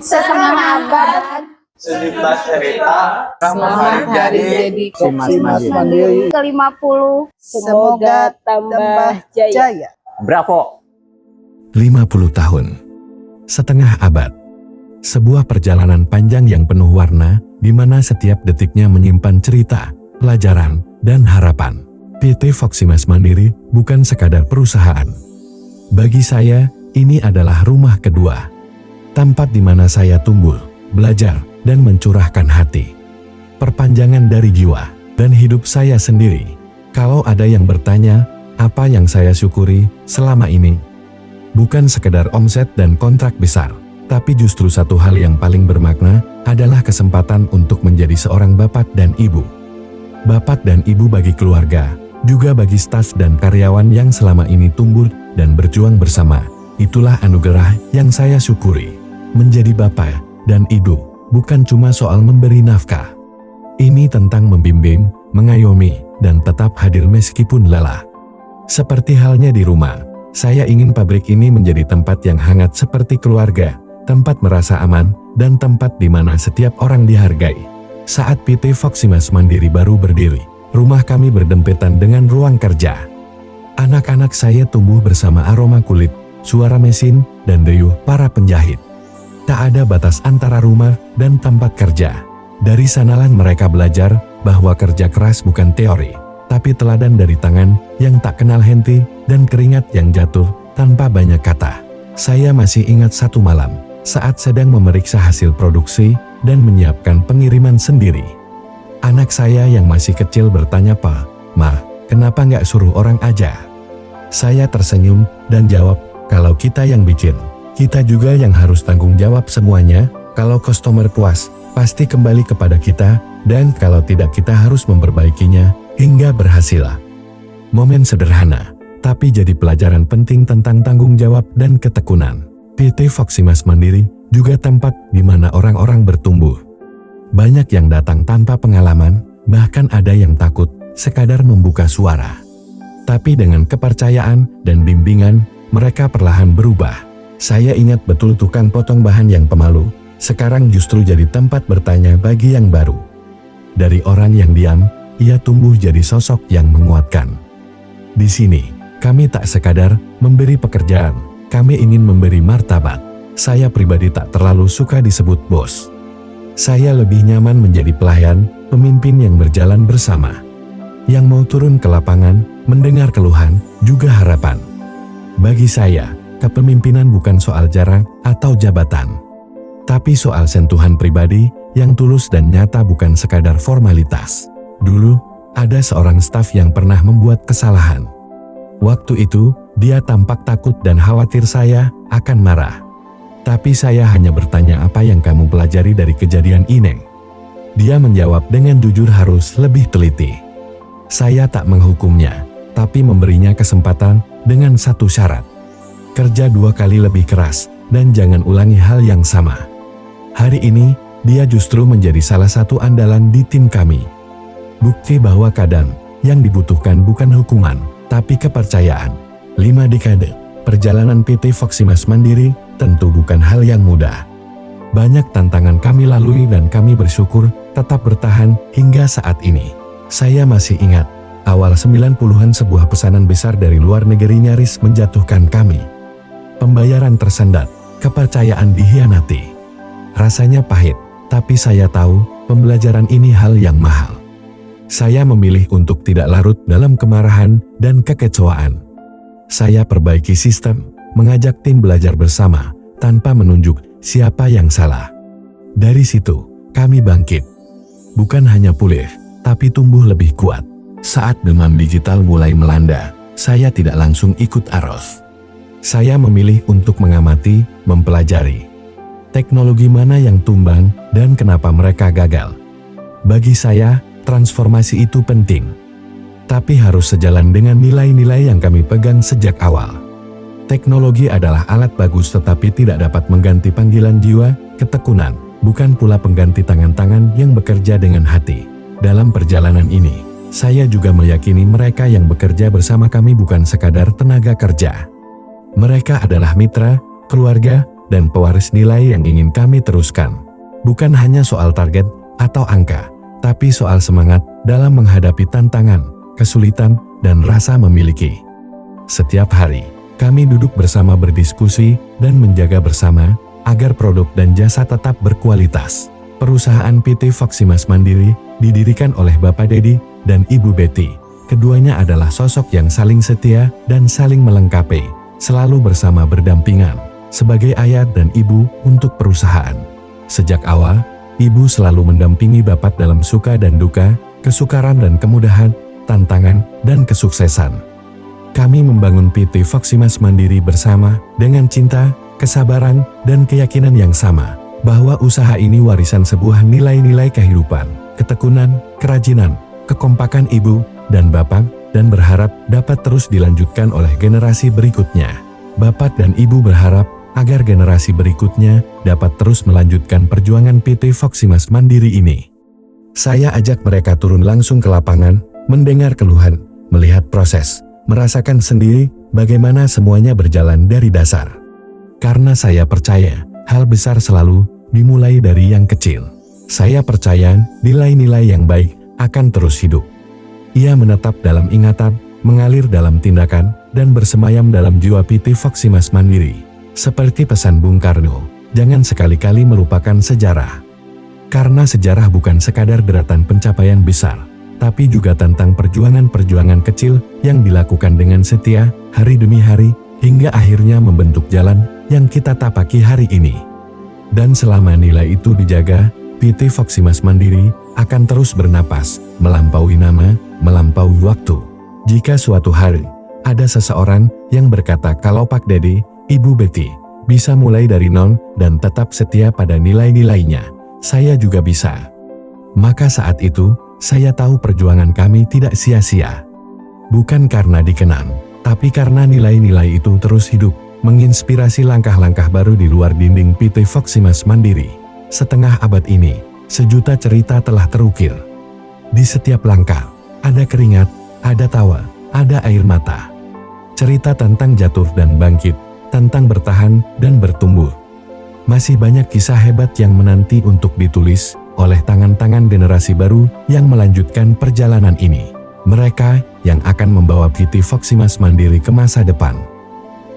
setengah abad. Sejuta cerita. Selamat hari jadi Mas Mandiri. Ke-50. Semoga tambah jaya. Bravo. 50 tahun. Setengah abad. Sebuah perjalanan panjang yang penuh warna, di mana setiap detiknya menyimpan cerita, pelajaran, dan harapan. PT Voximas Mandiri bukan sekadar perusahaan. Bagi saya, ini adalah rumah kedua. Tempat di mana saya tumbuh, belajar, dan mencurahkan hati. Perpanjangan dari jiwa dan hidup saya sendiri. Kalau ada yang bertanya, apa yang saya syukuri selama ini? Bukan sekedar omset dan kontrak besar, tapi justru satu hal yang paling bermakna adalah kesempatan untuk menjadi seorang bapak dan ibu. Bapak dan ibu bagi keluarga, juga bagi staf dan karyawan yang selama ini tumbuh dan berjuang bersama. Itulah anugerah yang saya syukuri. Menjadi bapak dan ibu bukan cuma soal memberi nafkah. Ini tentang membimbing, mengayomi, dan tetap hadir meskipun lelah. Seperti halnya di rumah, saya ingin pabrik ini menjadi tempat yang hangat seperti keluarga, tempat merasa aman, dan tempat di mana setiap orang dihargai. Saat PT Voximas Mandiri baru berdiri, rumah kami berdempetan dengan ruang kerja. Anak-anak saya tumbuh bersama aroma kulit, suara mesin, dan deyuh para penjahit. Tak ada batas antara rumah dan tempat kerja. Dari sanalah mereka belajar bahwa kerja keras bukan teori, tapi teladan dari tangan yang tak kenal henti dan keringat yang jatuh tanpa banyak kata. Saya masih ingat satu malam, saat sedang memeriksa hasil produksi dan menyiapkan pengiriman sendiri. Anak saya yang masih kecil bertanya, "Pa, Ma, kenapa nggak suruh orang aja?" Saya tersenyum dan jawab, "Kalau kita yang bikin, kita juga yang harus tanggung jawab semuanya. Kalau customer puas, pasti kembali kepada kita, dan kalau tidak kita harus memperbaikinya hingga berhasil." Momen sederhana, tapi jadi pelajaran penting tentang tanggung jawab dan ketekunan. PT Voximas Mandiri juga tempat di mana orang-orang bertumbuh. Banyak yang datang tanpa pengalaman, bahkan ada yang takut sekadar membuka suara. Tapi dengan kepercayaan dan bimbingan, mereka perlahan berubah. Saya ingat betul tukang potong bahan yang pemalu, sekarang justru jadi tempat bertanya bagi yang baru. Dari orang yang diam, ia tumbuh jadi sosok yang menguatkan. Di sini, kami tak sekadar memberi pekerjaan, kami ingin memberi martabat. Saya pribadi tak terlalu suka disebut bos. Saya lebih nyaman menjadi pelayan, pemimpin yang berjalan bersama. Yang mau turun ke lapangan, mendengar keluhan, juga harapan. Bagi saya, kepemimpinan bukan soal jarak atau jabatan, tapi soal sentuhan pribadi yang tulus dan nyata, bukan sekadar formalitas. Dulu, ada seorang staf yang pernah membuat kesalahan. Waktu itu, dia tampak takut dan khawatir saya akan marah. Tapi saya hanya bertanya, "Apa yang kamu pelajari dari kejadian ini?" Dia menjawab dengan jujur, "Harus lebih teliti." Saya tak menghukumnya, tapi memberinya kesempatan dengan satu syarat. Kerja 2 kali lebih keras, dan jangan ulangi hal yang sama. Hari ini, dia justru menjadi salah satu andalan di tim kami. Bukti bahwa kadang, yang dibutuhkan bukan hukuman, tapi kepercayaan. 5 dekade, perjalanan PT Voximas Mandiri, tentu bukan hal yang mudah. Banyak tantangan kami lalui dan kami bersyukur tetap bertahan hingga saat ini. Saya masih ingat, awal 90-an sebuah pesanan besar dari luar negeri nyaris menjatuhkan kami. Pembayaran tersendat, kepercayaan dihianati. Rasanya pahit, tapi saya tahu pembelajaran ini hal yang mahal. Saya memilih untuk tidak larut dalam kemarahan dan kekecewaan. Saya perbaiki sistem, mengajak tim belajar bersama, tanpa menunjuk siapa yang salah. Dari situ, kami bangkit. Bukan hanya pulih, tapi tumbuh lebih kuat. Saat demam digital mulai melanda, saya tidak langsung ikut arus. Saya memilih untuk mengamati, mempelajari teknologi mana yang tumbang dan kenapa mereka gagal. Bagi saya, transformasi itu penting, tapi harus sejalan dengan nilai-nilai yang kami pegang sejak awal. Teknologi adalah alat bagus, tetapi tidak dapat mengganti panggilan jiwa, ketekunan, bukan pula pengganti tangan-tangan yang bekerja dengan hati. Dalam perjalanan ini, saya juga meyakini mereka yang bekerja bersama kami bukan sekadar tenaga kerja. Mereka adalah mitra, keluarga, dan pewaris nilai yang ingin kami teruskan. Bukan hanya soal target atau angka, tapi soal semangat dalam menghadapi tantangan, kesulitan, dan rasa memiliki. Setiap hari, kami duduk bersama berdiskusi dan menjaga bersama agar produk dan jasa tetap berkualitas. Perusahaan PT Voximas Mandiri didirikan oleh Bapak Dedi dan Ibu Betty. Keduanya adalah sosok yang saling setia dan saling melengkapi, selalu bersama berdampingan sebagai ayah dan ibu untuk perusahaan. Sejak awal, Ibu selalu mendampingi Bapak dalam suka dan duka, kesukaran dan kemudahan, tantangan dan kesuksesan. Kami membangun PT Voximas Mandiri bersama dengan cinta, kesabaran, dan keyakinan yang sama bahwa usaha ini warisan sebuah nilai-nilai kehidupan, ketekunan, kerajinan, kekompakan Ibu dan Bapak, dan berharap dapat terus dilanjutkan oleh generasi berikutnya. Bapak dan Ibu berharap agar generasi berikutnya dapat terus melanjutkan perjuangan PT Voximas Mandiri ini. Saya ajak mereka turun langsung ke lapangan, mendengar keluhan, melihat proses, merasakan sendiri bagaimana semuanya berjalan dari dasar. Karena saya percaya, hal besar selalu dimulai dari yang kecil. Saya percaya nilai-nilai yang baik akan terus hidup. Ia menetap dalam ingatan, mengalir dalam tindakan, dan bersemayam dalam jiwa PT Voximas Mandiri. Seperti pesan Bung Karno, jangan sekali-kali melupakan sejarah. Karena sejarah bukan sekadar deratan pencapaian besar, tapi juga tentang perjuangan-perjuangan kecil yang dilakukan dengan setia, hari demi hari, hingga akhirnya membentuk jalan yang kita tapaki hari ini. Dan selama nilai itu dijaga, PT Voximas Mandiri akan terus bernapas, melampaui nama, melampaui waktu. Jika suatu hari, ada seseorang yang berkata kalau Pak Dedi, Ibu Betty, bisa mulai dari nol dan tetap setia pada nilai-nilainya, saya juga bisa. Maka saat itu, saya tahu perjuangan kami tidak sia-sia. Bukan karena dikenang, tapi karena nilai-nilai itu terus hidup, menginspirasi langkah-langkah baru di luar dinding PT Voximas Mandiri. Setengah abad ini, sejuta cerita telah terukir. Di setiap langkah, ada keringat, ada tawa, ada air mata. Cerita tentang jatuh dan bangkit, tentang bertahan dan bertumbuh. Masih banyak kisah hebat yang menanti untuk ditulis oleh tangan-tangan generasi baru yang melanjutkan perjalanan ini. Mereka yang akan membawa PT Voximas Mandiri ke masa depan.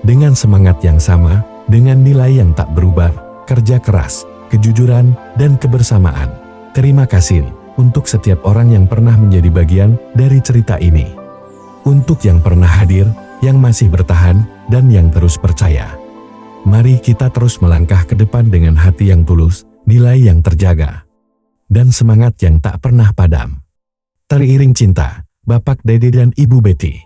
Dengan semangat yang sama, dengan nilai yang tak berubah, kerja keras, kejujuran, dan kebersamaan. Terima kasih untuk setiap orang yang pernah menjadi bagian dari cerita ini. Untuk yang pernah hadir, yang masih bertahan, dan yang terus percaya. Mari kita terus melangkah ke depan dengan hati yang tulus, nilai yang terjaga, dan semangat yang tak pernah padam. Teriring cinta, Bapak Dedi dan Ibu Betty.